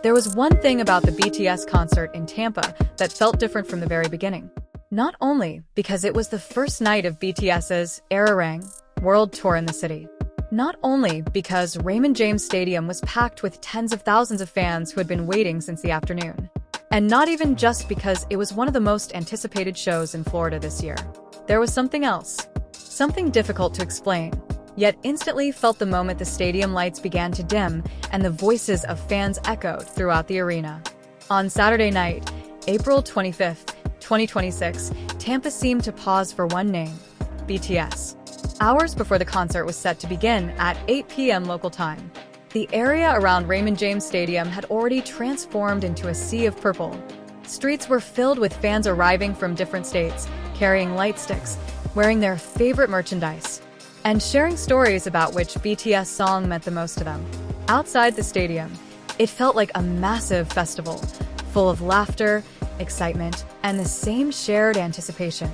There was one thing about the BTS concert in Tampa that felt different from the very beginning. Not only because it was the first night of BTS's Era world tour in the city. Not only because Raymond James Stadium was packed with tens of thousands of fans who had been waiting since the afternoon. And not even just because it was one of the most anticipated shows in Florida this year. There was something else. Something difficult to explain, yet instantly felt the moment the stadium lights began to dim and the voices of fans echoed throughout the arena. On Saturday night, April 25th, 2026, Tampa seemed to pause for one name: BTS. Hours before the concert was set to begin at 8 p.m. local time, the area around Raymond James Stadium had already transformed into a sea of purple. Streets were filled with fans arriving from different states, carrying light sticks, wearing their favorite merchandise, and sharing stories about which BTS song meant the most to them. Outside the stadium, it felt like a massive festival, full of laughter, excitement, and the same shared anticipation.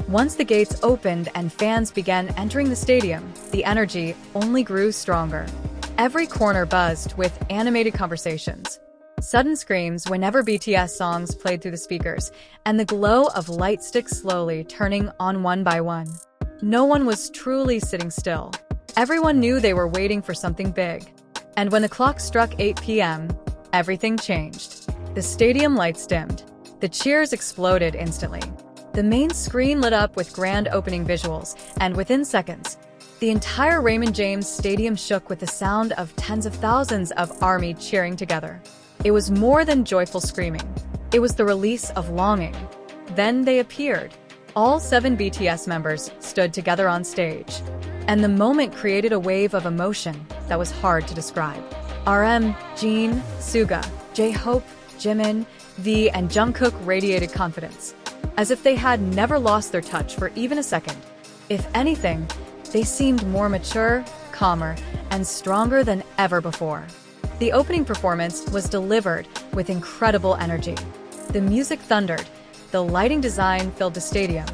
Once the gates opened and fans began entering the stadium, the energy only grew stronger. Every corner buzzed with animated conversations, sudden screams whenever BTS songs played through the speakers, and the glow of light sticks slowly turning on one by one. No one was truly sitting still. Everyone knew they were waiting for something big. And when the clock struck 8 p.m., everything changed. The stadium lights dimmed. The cheers exploded instantly. The main screen lit up with grand opening visuals, and within seconds, the entire Raymond James Stadium shook with the sound of tens of thousands of ARMY cheering together. It was more than joyful screaming. It was the release of longing. Then they appeared. All 7 BTS members stood together on stage, and the moment created a wave of emotion that was hard to describe. RM, Jin, Suga, Jhope, Jimin, V, and Jungkook radiated confidence, as if they had never lost their touch for even a second. If anything, they seemed more mature, calmer, and stronger than ever before. The opening performance was delivered with incredible energy. The music thundered, the lighting design filled the stadium,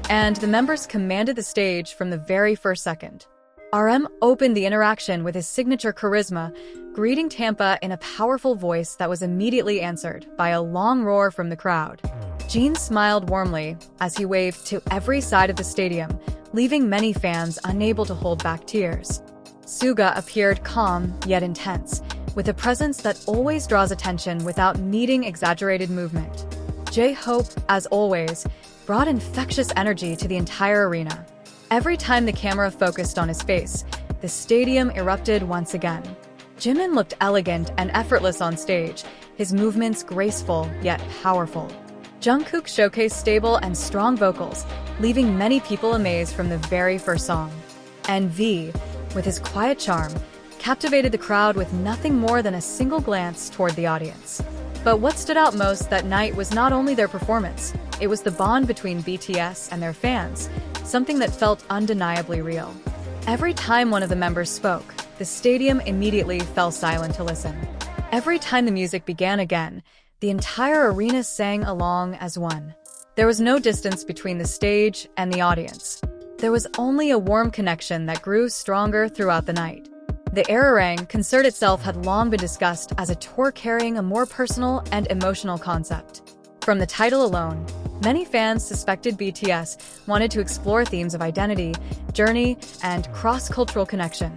and the members commanded the stage from the very first second. RM opened the interaction with his signature charisma, greeting Tampa in a powerful voice that was immediately answered by a long roar from the crowd. Jin smiled warmly as he waved to every side of the stadium, leaving many fans unable to hold back tears. Suga appeared calm yet intense, with a presence that always draws attention without needing exaggerated movement. Jhope, as always, brought infectious energy to the entire arena. Every time the camera focused on his face, the stadium erupted once again. Jimin looked elegant and effortless on stage, his movements graceful yet powerful. Jungkook showcased stable and strong vocals, leaving many people amazed from the very first song. And V, with his quiet charm, captivated the crowd with nothing more than a single glance toward the audience. But what stood out most that night was not only their performance, it was the bond between BTS and their fans, something that felt undeniably real. Every time one of the members spoke, the stadium immediately fell silent to listen. Every time the music began again, the entire arena sang along as one. There was no distance between the stage and the audience. There was only a warm connection that grew stronger throughout the night. The Era concert itself had long been discussed as a tour carrying a more personal and emotional concept. From the title alone, many fans suspected BTS wanted to explore themes of identity, journey, and cross-cultural connection.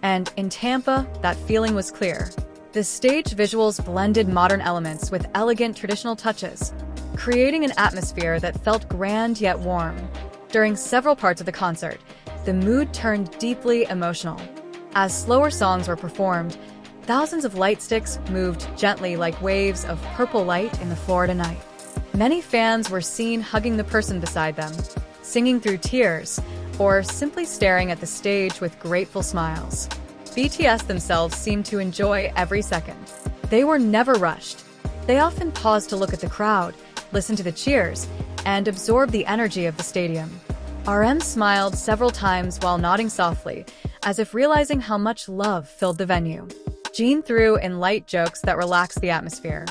And in Tampa, that feeling was clear. The stage visuals blended modern elements with elegant traditional touches, creating an atmosphere that felt grand yet warm. During several parts of the concert, the mood turned deeply emotional. As slower songs were performed, thousands of light sticks moved gently like waves of purple light in the Florida night. Many fans were seen hugging the person beside them, singing through tears, or simply staring at the stage with grateful smiles. BTS themselves seemed to enjoy every second. They were never rushed. They often paused to look at the crowd, listen to the cheers, and absorb the energy of the stadium. RM smiled several times while nodding softly, as if realizing how much love filled the venue. Jin threw in light jokes that relaxed the atmosphere.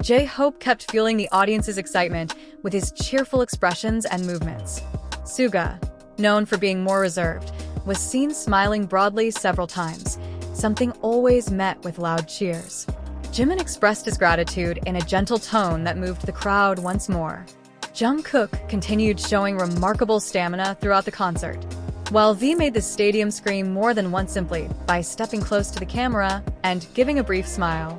Jhope kept fueling the audience's excitement with his cheerful expressions and movements. Suga, known for being more reserved, was seen smiling broadly several times, something always met with loud cheers. Jimin expressed his gratitude in a gentle tone that moved the crowd once more. Jungkook continued showing remarkable stamina throughout the concert, while V made the stadium scream more than once simply by stepping close to the camera and giving a brief smile.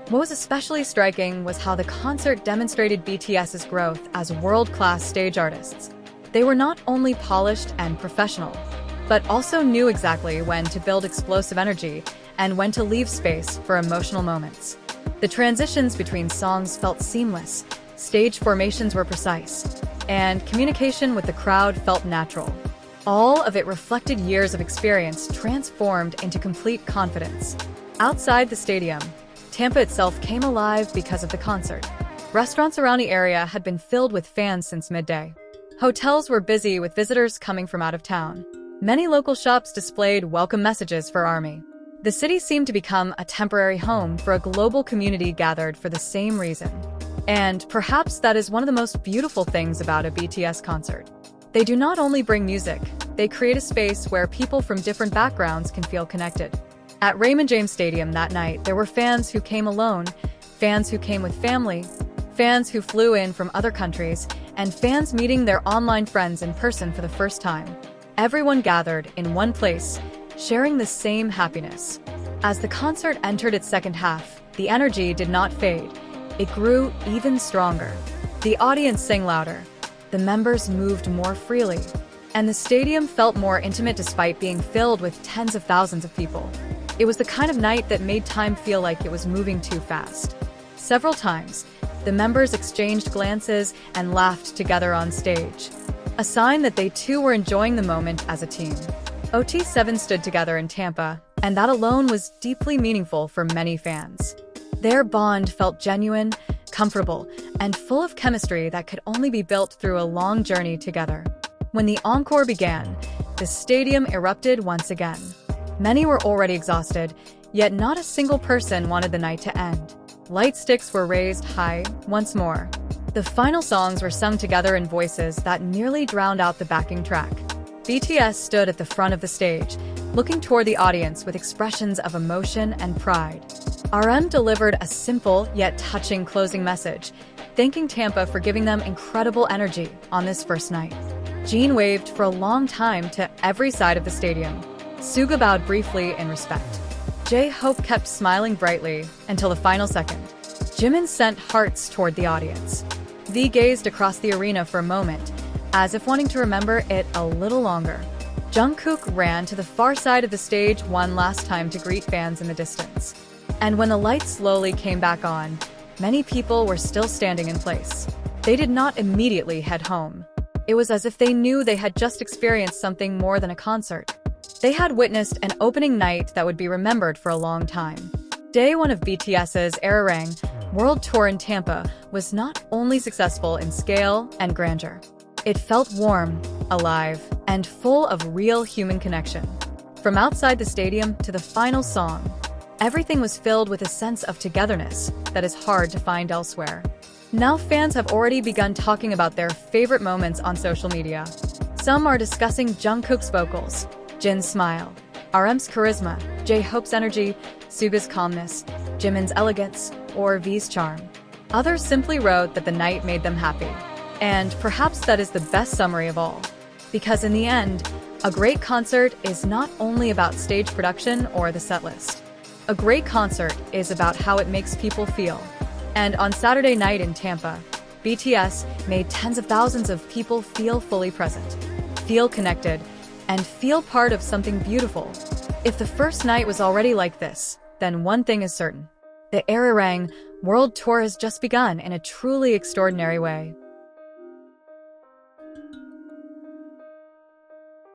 What was especially striking was how the concert demonstrated BTS's growth as world-class stage artists. They were not only polished and professional, but also knew exactly when to build explosive energy and when to leave space for emotional moments. The transitions between songs felt seamless, stage formations were precise, and communication with the crowd felt natural. All of it reflected years of experience transformed into complete confidence. Outside the stadium, Tampa itself came alive because of the concert. Restaurants around the area had been filled with fans since midday. Hotels were busy with visitors coming from out of town. Many local shops displayed welcome messages for ARMY. The city seemed to become a temporary home for a global community gathered for the same reason. And perhaps that is one of the most beautiful things about a BTS concert. They do not only bring music, they create a space where people from different backgrounds can feel connected. At Raymond James Stadium that night, there were fans who came alone, fans who came with family, fans who flew in from other countries, and fans meeting their online friends in person for the first time. Everyone gathered in one place, sharing the same happiness. As the concert entered its second half, the energy did not fade. It grew even stronger. The audience sang louder, the members moved more freely, and the stadium felt more intimate despite being filled with tens of thousands of people. It was the kind of night that made time feel like it was moving too fast. Several times, the members exchanged glances and laughed together on stage, a sign that they too were enjoying the moment as a team. OT7 stood together in Tampa, and that alone was deeply meaningful for many fans. Their bond felt genuine, comfortable, and full of chemistry that could only be built through a long journey together. When the encore began, the stadium erupted once again. Many were already exhausted, yet not a single person wanted the night to end. Light sticks were raised high once more. The final songs were sung together in voices that nearly drowned out the backing track. BTS stood at the front of the stage, looking toward the audience with expressions of emotion and pride. RM delivered a simple yet touching closing message, thanking Tampa for giving them incredible energy on this first night. Jin waved for a long time to every side of the stadium. Suga bowed briefly in respect. Jhope kept smiling brightly until the final second. Jimin sent hearts toward the audience. V gazed across the arena for a moment, as if wanting to remember it a little longer. Jungkook ran to the far side of the stage one last time to greet fans in the distance. And when the lights slowly came back on, many people were still standing in place. They did not immediately head home. It was as if they knew they had just experienced something more than a concert. They had witnessed an opening night that would be remembered for a long time. Day one of BTS's Arirang World Tour in Tampa was not only successful in scale and grandeur. It felt warm, alive, and full of real human connection. From outside the stadium to the final song, everything was filled with a sense of togetherness that is hard to find elsewhere. Now fans have already begun talking about their favorite moments on social media. Some are discussing Jungkook's vocals, Jin's smile, RM's charisma, Jhope's energy, Suga's calmness, Jimin's elegance, or V's charm. Others simply wrote that the night made them happy. And perhaps that is the best summary of all. Because in the end, a great concert is not only about stage production or the setlist. A great concert is about how it makes people feel. And on Saturday night in Tampa, BTS made tens of thousands of people feel fully present, feel connected, and feel part of something beautiful. If the first night was already like this, then one thing is certain. The Arirang World Tour has just begun in a truly extraordinary way.